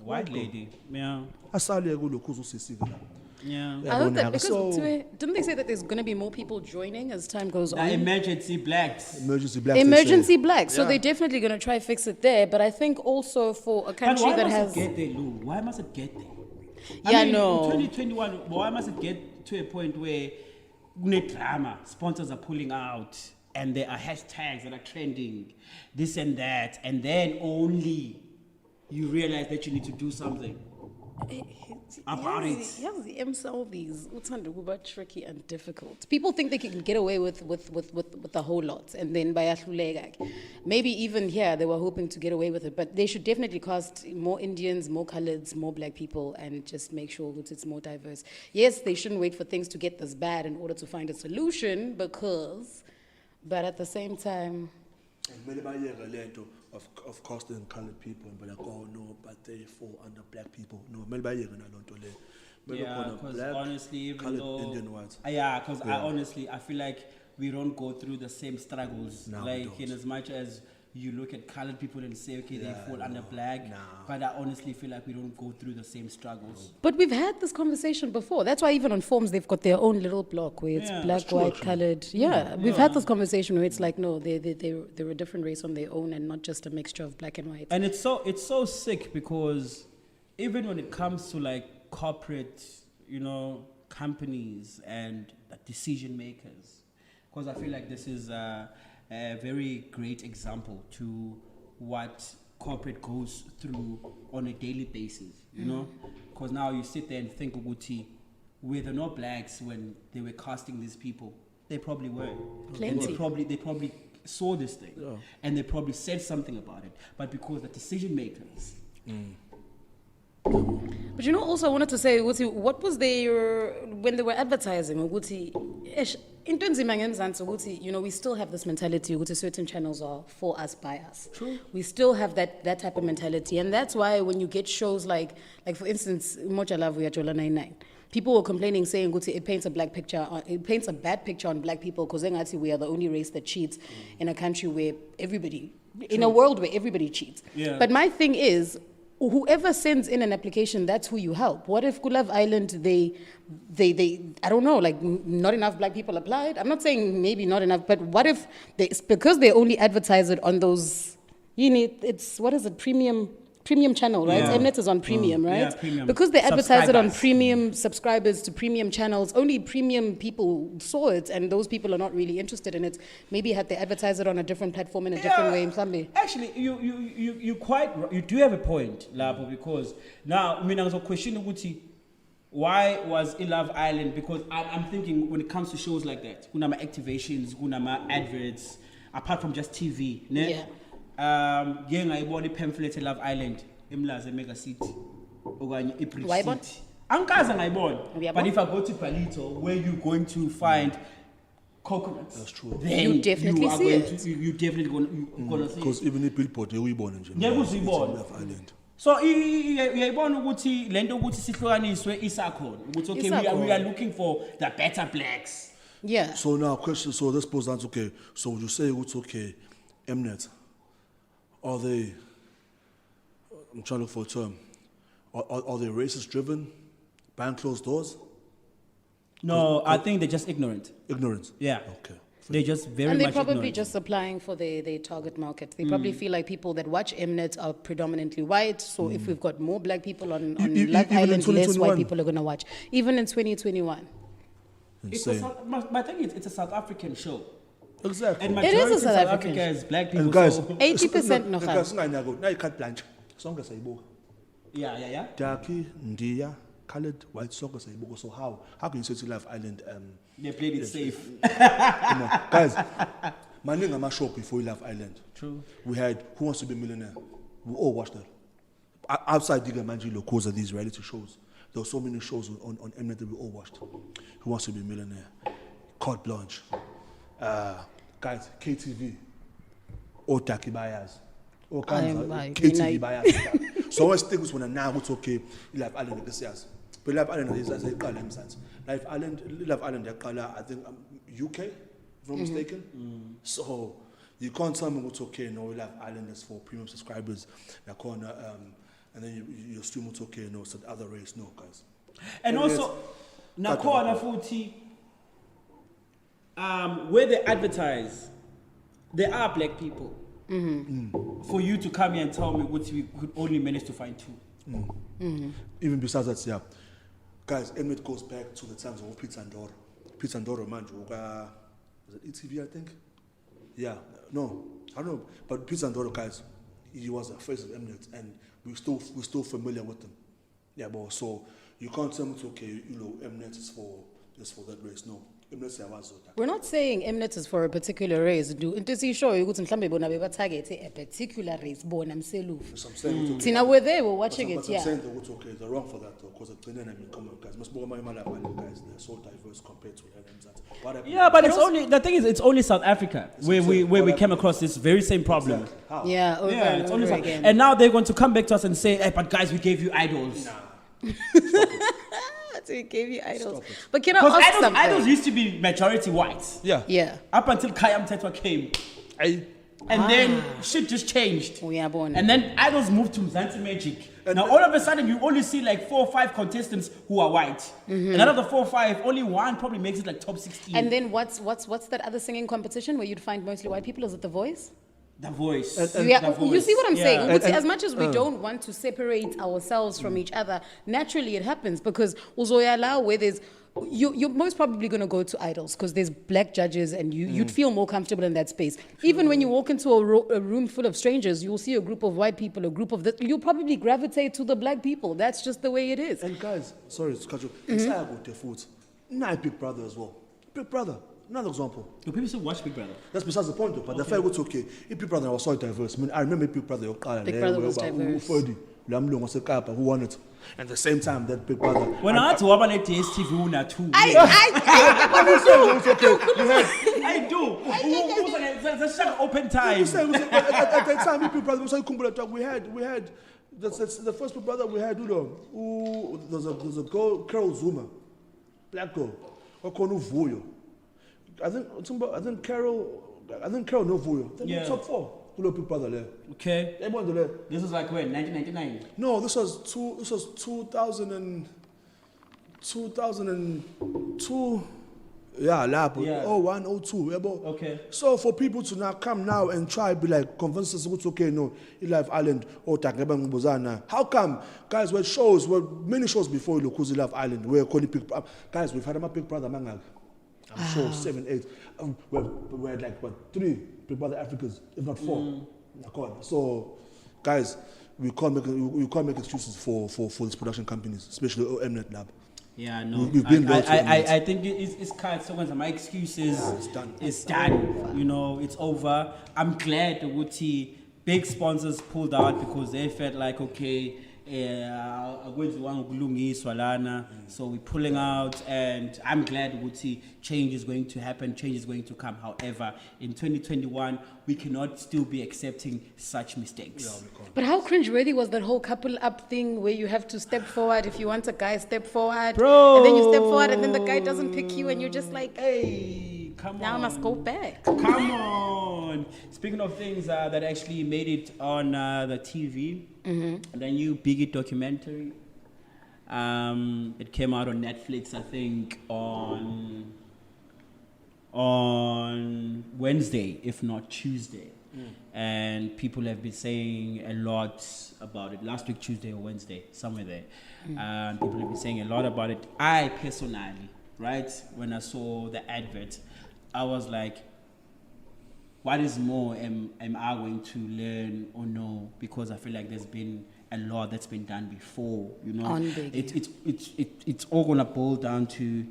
White lady. Yeah.
Asali ego locals usisi gala.
Yeah.
I hope that because
So
didn't they say that there's going to be more people joining as time goes
The
on?
emergency blacks.
emergency black.
Emergency black, so
Yeah.
they're definitely going to try fix it there. But I think also for a
But
country
why
that
must
has,
it get there, Lou? Why must it get there?
Yeah,
I mean,
no.
in 2021, why must it get to a point where drama, sponsors are pulling out, and there are hashtags that are trending, this and that, and then only you realize that you need to do something about it.
Yes, the MSLVs, uthanda ukuba tricky and difficult. People think they can get away with the whole lot, and then bayahluleka. Maybe even here they were hoping to get away with it, but they should definitely cast more Indians, more coloreds, more black people, and just make sure that it's more diverse. Yes, they shouldn't wait for things to get this bad in order to find a solution, but at the same time,
of costing colored people, but like, oh no, but they fall under black people. No,
Yeah, because honestly, even
colored
though
Indian whites.
Yeah, because I feel like we don't go through the same struggles.
No, we
like
don't.
in as much as you look at colored people and say, okay, they fall under black.
No.
But I honestly feel like we don't go through the same struggles.
but we've had this conversation before. That's why even on forms they've got their own little block where it's
Yeah,
black,
true,
white,
actually.
colored. Yeah, we've had this conversation where it's like, no, they're a different race on their own and not just a mixture of black and white.
And it's so sick because even when it comes to like corporate, companies and decision makers, because I feel like this is a very great example to what corporate goes through on a daily basis, because now you sit there and think, Uguti, were there no blacks when they were casting these people? They probably were.
Plenty.
And they probably saw this thing and they probably said something about it, but because the decision makers
But also I wanted to say, what was their, when they were advertising, we still have this mentality, certain channels are for us, by us.
True.
We still have that type of mentality. And that's why when you get shows like for instance, Moja Lavu ya Jola 99, people were complaining, saying it paints a bad picture on black people because we are the only race that cheats in a country where everybody, in a world where everybody cheats.
Yeah.
But my thing is, whoever sends in an application, that's who you help. What if Love Island, they I don't know, like not enough black people applied? I'm not saying maybe not enough, but what if because they only advertise it on those, it's, what is it, premium channel, right?
Yeah.
Mnet is on premium, right?
Yeah, premium.
Because they advertise it on
Subscribers.
premium subscribers to premium channels, only premium people saw it, and those people are not really interested in it. Maybe had they advertised it on a different platform in a different way, maybe.
Actually, you do have a point, Labo, because now I mean, I was a question ukuthi, why was Love Island? Because I'm thinking when it comes to shows like that, kunama activations, kunama adverts, apart from just TV, ne?
Yeah.
Ngeke ngayibona ipamphlet eLove Island emlaze Mega City okanye eBridge
Wayibona?
City. Angikaze ngayibona.
Uyabona?
But if I go to Palito, where you going to find coconuts?
That's true.
Then
You definitely
are
see
going
it.
to, you definitely gonna see it.
Because even i-billboard uyibone nje.
Ngeke uzuyibone.
Love Island.
So uyayibona ukuthi lento ukuthi sihlukaniswe isakhona ukuthi okay we are looking for the better blacks.
Yeah.
So now question, so this goes down to, okay, so would you say it's okay, Mnet, are they, I'm trying to look for a term, are they racist driven, behind closed doors?
No, I think they're just ignorant.
Ignorance?
Yeah.
Okay.
They're just very
And they're
much
probably
ignorant.
just applying for their target market. They probably feel like people that watch Mnet are predominantly white. So if we've got more black people on Love
Even in
Island, less
2021?
white people are going to watch. Even in 2021.
It's a
Insane.
my thing is it's a South African show.
Exactly.
And
It is a
majority of
South
South
African
Africa is black people.
And guys,
so,
80% no
guys, singanyako, now you can't blanch. Sonke sayibuka.
yeah.
Daki, Ndia, Khaled, White Soccer sayibuka. So how can you say to Love Island?
They played it safe.
Come on. Guys, maningi ama-show before Love Island.
True.
We had Who Wants to Be a Millionaire. We all watched that. Outside Diga Manjilo, cause of these reality shows. There were so many shows on Mnet that we all watched. Who Wants to Be a Millionaire? Carte Blanche. Guys, KTV. Otaki Bayas. All kinds of KTV Bayas. So always think when now it's okay, Love Island this year. But Love Island is as a colour in sense. Love Island, they colour, I think UK, if I'm not mistaken. So you can't tell me what's okay. No, Love Island is for premium subscribers. And then you assume what's okay. No, it's the other race. No, guys.
And also, nakhona futhi, where they advertise, there are black people. For you to come here and tell me what we could only manage to find two.
Even besides that, yeah. Guys, Mnet goes back to the times of Pizza Ndoro. Pizza Ndoro, man, was it ETV, I think? Yeah, no, I don't know. But Pizza Ndoro, guys, he was the face of Mnet, and we're still familiar with him. Yeah, but so you can't tell me, okay, Mnet is for that race. No, Mnet was.
We're not saying Mnet is for a particular race. Into sisho ukuthi mhlambe bona bebatarget a particular race bona mselufu.
So I'm saying,
Tina, we're there, we're watching
but
it, yeah.
I'm saying that what's okay, they're wrong for that though, because it's come on, guys. Must be my guys, they're so diverse compared to LMZ.
Yeah, but it's only the thing is it's only South Africa where we came across this very same problem.
How?
Yeah, over
Yeah,
and
it's
over
only
again.
and now they're going to come back to us and say, hey, but guys, we gave you idols.
So we gave you idols.
Stop it.
But can I
Because
ask something?
idols used to be majority white.
Yeah.
Yeah.
Up until Kayam Tetwa came. And then shit just changed.
We are born.
And then idols moved to Mzansi Magic. Now all of a sudden you only see like 4 or 5 contestants who are white. And out of the 4 or 5, only one probably makes it like top 16.
And then what's that other singing competition where you'd find mostly white people? Is it The Voice?
The Voice.
Yeah,
The
you
Voice.
see what I'm saying?
Yeah.
As much as we don't want to separate ourselves from each other, naturally it happens because uzoyala where there's you're most probably going to go to idols because there's black judges and you'd feel more comfortable in that space. Even when you walk into a room full of strangers, you'll see a group of white people, a group of this. You'll probably gravitate to the black people. That's just the way it is.
And guys, sorry to cut you. It's like with the food. Not Big Brother as well. Big Brother, another example.
Do people still watch Big Brother?
That's besides the point though. But the fact was okay. If Big Brother was so diverse. I mean, I remember Big Brother.
Big Brother was diverse.
Who won it? And at the same time, that Big Brother.
When I had to open a DSTV, una too.
I
do. It's like open time.
At that time, Big Brother was so cool. We had that's the first Big Brother we had. Who there's a girl, Carol Zuma, black girl. I think Carol no Vuyo.
Yeah.
Top 4. Kulo Big Brother there.
Okay.
There.
This was like when 1999.
No, this was 2002. Yeah, lab.
Yeah.
01, 02.
Okay.
So for people to now come now and try be like convince us it's okay, no, Live Island or Takeba Ngubuzana. How come, guys? Many shows before you look Live Island. We're calling guys. We've had a Big Brother Mangag. I'm sure 7, 8. We're like 3 Big Brother Africans, if not 4. So, guys, we can't make excuses for these production companies, especially Mnet Lab.
Yeah, no.
We've been
I think it's kind of so my excuses. It's done. You know, it's over. I'm glad Wuti big sponsors pulled out because they felt like okay. So we're pulling out, and I'm glad Wuti change is going to happen, change is going to come. However, in 2021, we cannot still be accepting such mistakes.
Yeah, we can't.
But how cringeworthy was that whole couple up thing where you have to step forward if you want a guy, step forward,
Bro.
and then you step forward, and then the guy doesn't pick you, and you're just like,
Hey, come on.
now I must go back.
Come on. Speaking of things that actually made it on the TV, the new Biggie documentary. It came out on Netflix, I think, on Wednesday, if not Tuesday. And people have been saying a lot about it. Last week, Tuesday or Wednesday, somewhere there. People have been saying a lot about it. I personally, right, when I saw the advert, I was like, what is more am I going to learn or know? Because I feel like there's been a lot that's been done before, you know.
On Biggie.
It's all gonna boil down to,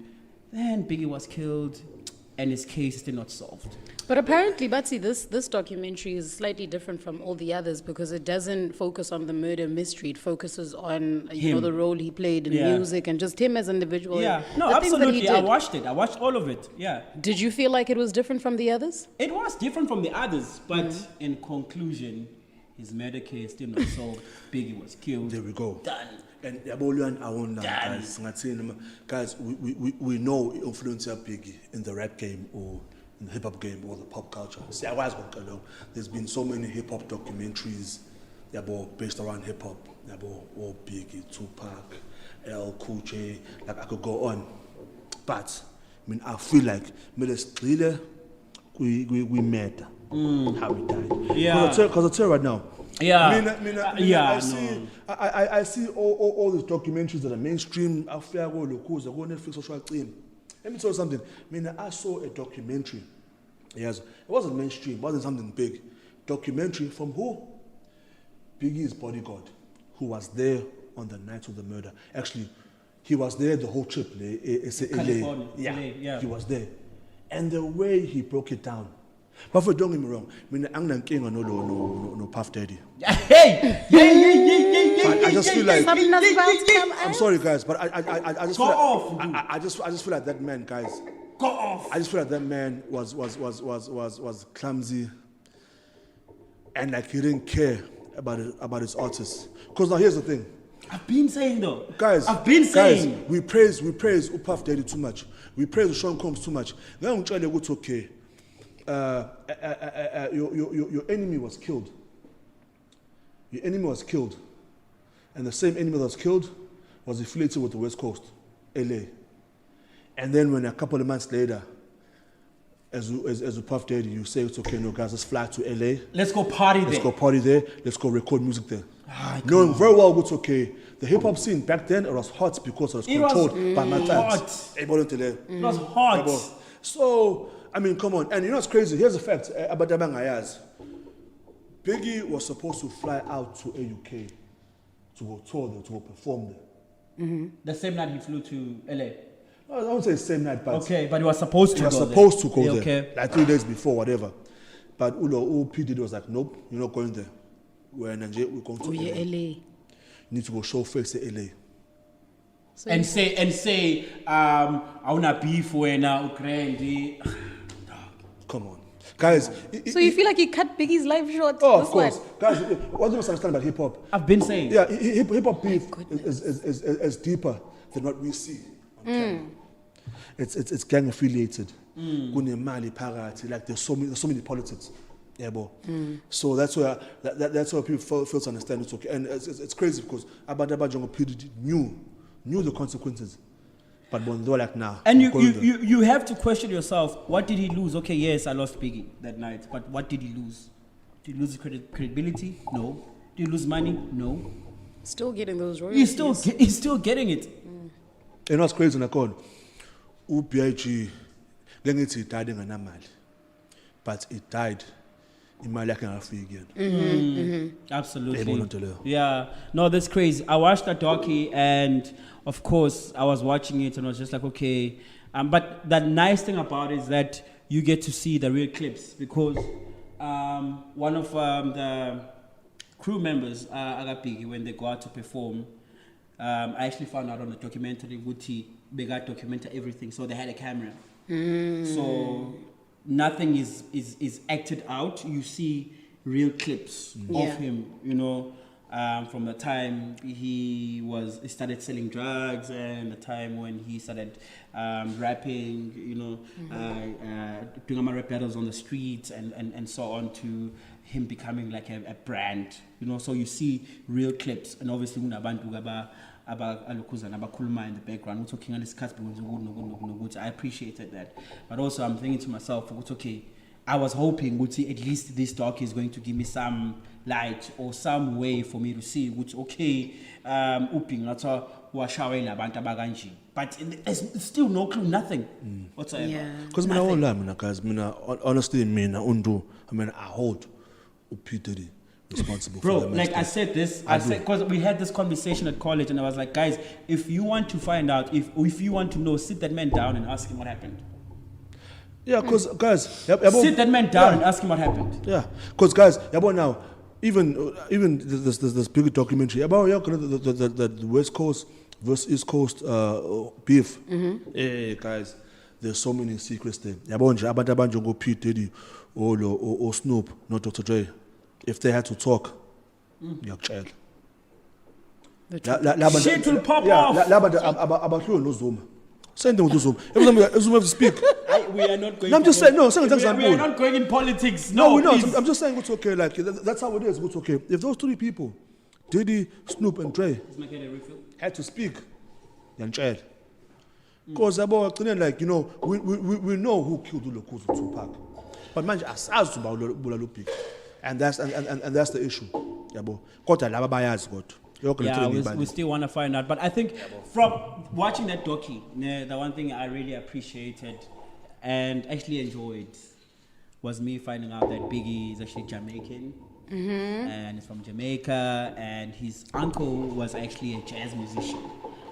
then Biggie was killed, and his case is still not solved.
But apparently, Batsy, this documentary is slightly different from all the others because it doesn't focus on the murder mystery. It focuses on the role he played in music and just him as an individual.
Yeah, no,
the things that he
absolutely. I
did.
watched it. I watched all of it. Yeah.
Did you feel like it was different from the others?
It was different from the others, but in conclusion, his murder case still not solved. Biggie was killed.
There we go.
Done.
And Yabolian, I won't guys, we know influence Biggie in the rap game or in the hip hop game or the pop culture. See, there's been so many hip hop documentaries based around hip hop. Or Biggie, Tupac, L, Cool J, like I could go on. But I feel like we met how we died.
Yeah.
Because I tell you right now.
Yeah.
I see all these documentaries that are mainstream. I feel go Netflix social team. Let me tell you something. I saw a documentary. Yes, it wasn't mainstream. It wasn't something big. Documentary from who? Biggie's bodyguard, who was there on the night of the murder. Actually, he was there the whole trip.
California.
Yeah, he was there. And the way he broke it down. But don't get me wrong, no Puff Daddy.
Hey!
I just feel like
Something that's about to come
I'm
out.
sorry, guys, but I just
Go
feel
off,
like, I just feel like that man, guys.
Go off.
I just feel like that man was clumsy, and like he didn't care about his artists. Because now here's the thing,
I've been saying though.
guys.
I've been saying.
Guys, we praise Puff Daddy too much. We praise Sean Combs too much. Then we try to go to okay. Your enemy was killed. Your enemy was killed, and the same enemy that was killed was affiliated with the West Coast, LA. And then when a couple of months later, as a Puff Daddy, you say it's okay, no guys, let's fly to LA.
Let's go party there.
Let's go party there. Let's go record music there. Knowing very well it's okay. The hip hop scene back then it was hot because it was controlled by my tags.
It was hot.
So come on. And you know what's crazy? Here's the fact about the Ayaz. Biggie was supposed to fly out to AUK to go tour there, to go perform there.
The same night he flew to LA.
I won't say the same night, but
Okay, but he was supposed to
he was
go
supposed
there.
to go
Yeah,
there.
okay.
Like 3 days before, whatever. But P Diddy was like, nope, you're not going there. We're in Nigeria, we're going to LA.
LA.
You need to go show face at LA.
So
And say, I wanna beef when Ukraine.
Come on. Guys.
So you feel like you cut Biggie's life short?
Oh,
this
of course.
one?
Guys, what do you understand about hip hop?
I've been saying.
Yeah, hip hop beef
goodness.
is deeper than what we see on camera. It's gang affiliated. Kunemali phakathi. Like there's so many politics. Yeah, bro. So that's where that's where people fail to understand it's okay, and it's crazy because Abadabajongo PD knew the consequences, but when they were like, nah.
And you have to question yourself. What did he lose? Okay, yes, I lost Biggie that night, but what did he lose? Did he lose credibility? No. Did he lose money? No.
Still getting those royalties.
He's still getting it.
You know what's crazy, Nakon? UPIG, he died in Anamali, but it died in my lack of again.
Absolutely. Yeah. No, that's crazy. I watched that docu, and of course, I was watching it, and I was just like, okay. But the nice thing about it is that you get to see the real clips, because one of the crew members, Agapigi, when they go out to perform, I actually found out on the documentary, they got documented everything, so they had a camera. So nothing is acted out. You see real clips of him, from the time he started selling drugs, and the time when he started rapping, doing rap battles on the streets and so on, to him becoming like a brand, so you see real clips. And obviously unabantu abalokuzana abakhuluma in the background talking on this cast. I appreciated that, but also I'm thinking to myself, okay, I was hoping at least this talk is going to give me some light or some way for me to see which okay but it's still no clue, nothing whatsoever.
Because honestly, I hold P. Diddy responsible
bro,
for that.
Like I said because we had this conversation at college, and I was like, guys, if you want to find out, if you want to know, sit that man down and ask him what happened.
Yeah, because guys,
sit that man down and ask him what happened.
Yeah, because guys, now even this big documentary about the West Coast versus East Coast beef. Hey guys, there's so many secrets there. Abantu abanjengo P. Diddy or Snoop, not Dr. Dre, if they had to talk, you're child.
Shit will pop off.
About no Zoom. Send them to Zoom. Every time Zoom have to speak.
We are not going.
No, I'm just saying. No,
we are not going in politics.
No, we're not.
Please.
I'm just saying it's okay. Like that's how it is. It's okay. If those three people, Diddy, Snoop, and Dre, had to speak, then child. Because like we know who killed Ulukuzu Tupac, but man, as to Bulalupi, and that's the issue.
We still want to find out. But I think from watching that docu, the one thing I really appreciated and actually enjoyed was me finding out that Biggie is actually Jamaican. And he's from Jamaica, and his uncle was actually a jazz musician.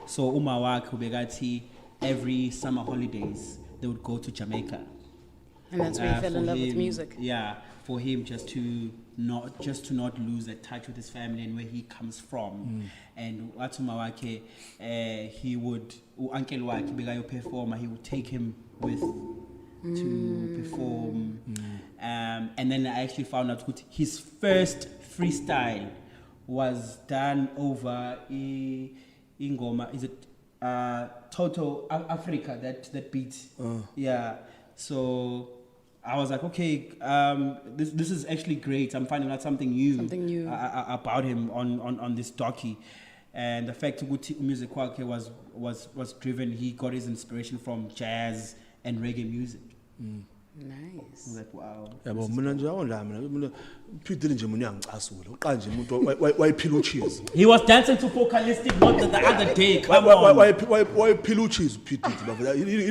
So Umawak Ubegati, every summer holidays, they would go to Jamaica.
And that's where he fell in love with music.
Yeah, for him just to not lose that touch with his family and where he comes from. And Watumawake, he would, Uncle Wake, Begayo performer, he would take him with to perform. And then I actually found out his first freestyle was done over Ingoma. Is it Toto Africa, that beat? Yeah. So I was like, okay, this is actually great. I'm finding out something new about him on this docu. And the fact that music was driven, he got his inspiration from jazz and reggae music.
Nice.
I was like, wow.
Yeah, but P.
He was dancing to Focalistic not the other day. Come on.
Why Piluchis? He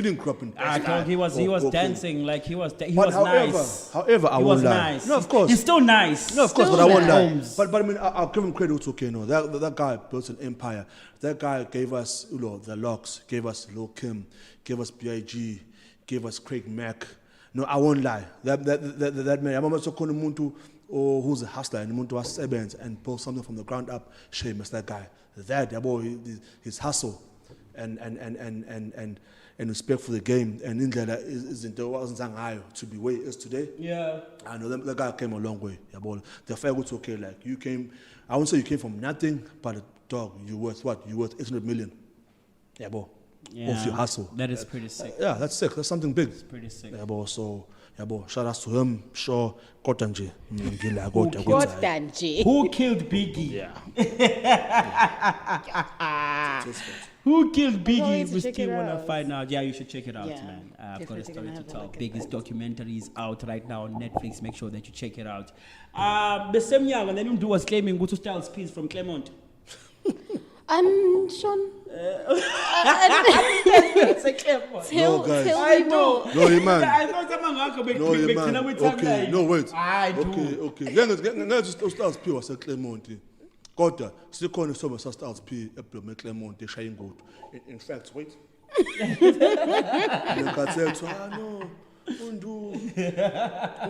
didn't crop in.
I thought he was dancing like he was nice.
However, I won't lie.
Nice.
No, of course.
He's still nice.
No, of course,
still
but I won't lie.
nice.
But I mean, I'll give him credit. It's okay. No, that guy built an empire. That guy gave us, the Locks, gave us Lil Kim, gave us B.I.G., gave us Craig Mack. No, I won't lie. That man, I'm also calling Muntu who's a hustler and Muntu was seventh and pull something from the ground up. Shameless, that guy. That boy, his hustle and respect for the game and Indlela isn't to be where he is today.
Yeah.
I know that guy came a long way. The fair was okay. Like you came, I won't say you came from nothing, but dog, you worth what? You worth 800 million. Yeah, boy.
Yeah,
off your hustle.
That is pretty sick.
Yeah, that's sick. That's something big.
It's pretty sick.
Yeah, but so Yabo, shout out to him, sure, kodwa nje, ngila kodwa ukuthi hayi.
Kodwa nje.
Who killed Biggie?
Yeah.
Who killed
going
Biggie?
to
We
check
still
it
want to
out.
find out. Yeah, you should check it out,
Yeah,
man. I've got a
definitely
story
gonna
to
have a
tell.
look at
Biggie's
that.
documentary is out right now on Netflix. Make sure that you check it out. The same year when Lenum was claiming Gutu Styles piece from Claremont.
And Sean,
Say Claremont.
No, guys.
tell
I
me
know.
more.
No, man.
I know someone who can
No,
make
man.
with
Okay, no, wait.
I do.
Okay. Ngeke Styles P waseClermont. Kodwa sikhona isombe saStyles P eBlome eClermont eshaya ingodo. In fact, wait. Ngikathethu, no. Undu.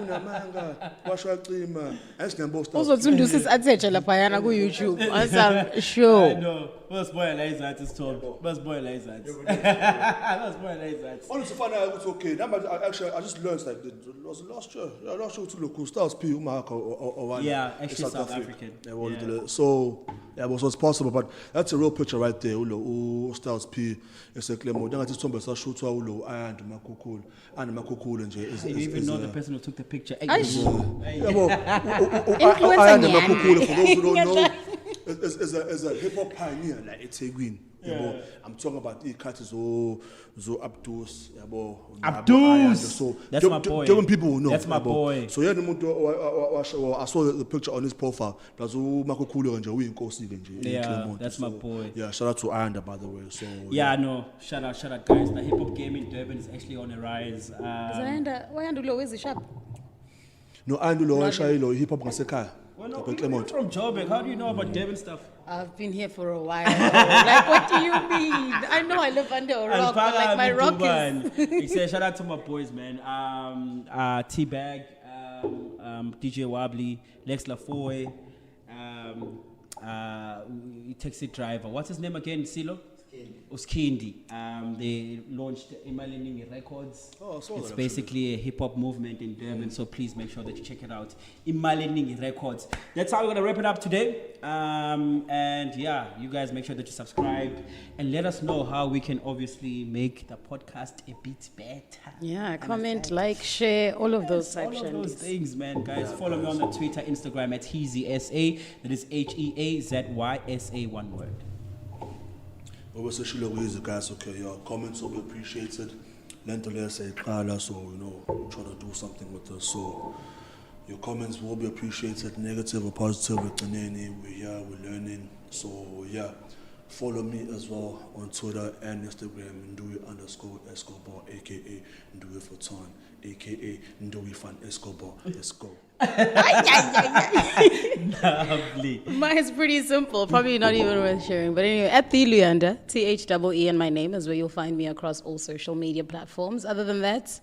Unamanga, washwa cima. Asingambo Styles.
Uzothundusa isatheje laphayana ku YouTube. Asa
I
sure.
know. Let's boil that is told. Let's boil that. Let's boil that.
Honestly, find out it's okay. Actually, I just learned like it was last year. Yeah, last year to look Styles P, or
Yeah, actually South African.
Yeah, well, so yeah, but so it's possible. But that's a real picture right there. Ulo Styles P is a Claremont. Then I just remember shoot ulo and makukul and
You even know the person who took the picture.
Yeah, well,
Influencer
and
nyani.
makukul for those who don't know is a hip hop pioneer like it's a win.
Yeah.
I'm talking about the cutters zo Abdus,
Abdus!
So
That's my boy.
German people will know.
That's my boy.
So yeah, I saw the picture on his profile. That's Makukulu and Joey Nkosi nje.
Yeah, that's my boy.
Yeah, shout out to Anda by the way. So
Yeah, no. Shout out, guys. The hip hop game in Durban is actually on a rise.
Zayanda, wayanda ulo wezi shop.
No Andulo Shayilo hip hop ngasekhaya.
Well, no,
Up
we're
in Claremont.
from Joburg. How do you know about Durban stuff?
I've been here for a while. Like, what do you mean? I know I live under a rock, but like my rock is.
He said, shout out to my boys, man. T-Bag, DJ Wobbly, Lex Lafoy, taxi driver. What's his name again? Silo? Uskindi. They launched Imalini Records.
Oh, I saw
it's
that,
basically a hip hop movement in Durban, so please make sure that you check it out. Imalini Records. That's how we're gonna wrap it up today. And yeah, you guys make sure that you subscribe and let us know how we can obviously make the podcast a bit better.
Yeah, comment, like, share, all of those
All
types
of those
of
things, man, guys. Follow me on the Twitter, Instagram at HeezySA. That is HeaZySA, one word.
Always especially with guys, okay, your comments will be appreciated. Lento say Kala, so you know, try to do something with us. So your comments will be appreciated, negative or positive. We're here, we're learning. So yeah, follow me as well on Twitter and Instagram, Ndui_Escobar, aka Ndui Fortan, aka Ndui Fan Escobar. Let's go.
Lovely.
Mine's pretty simple, probably not even worth sharing. But anyway, at the Luyanda, THEE and my name is where you'll find me across all social media platforms. Other than that,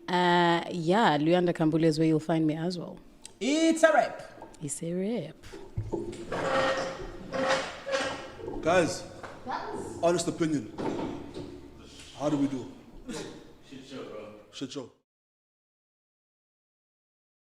yeah, Luyanda Kambule is where you'll find me as well.
It's a wrap.
It's a rap.
Guys, honest opinion. How do we do?
Shit show, bro.
Shit show.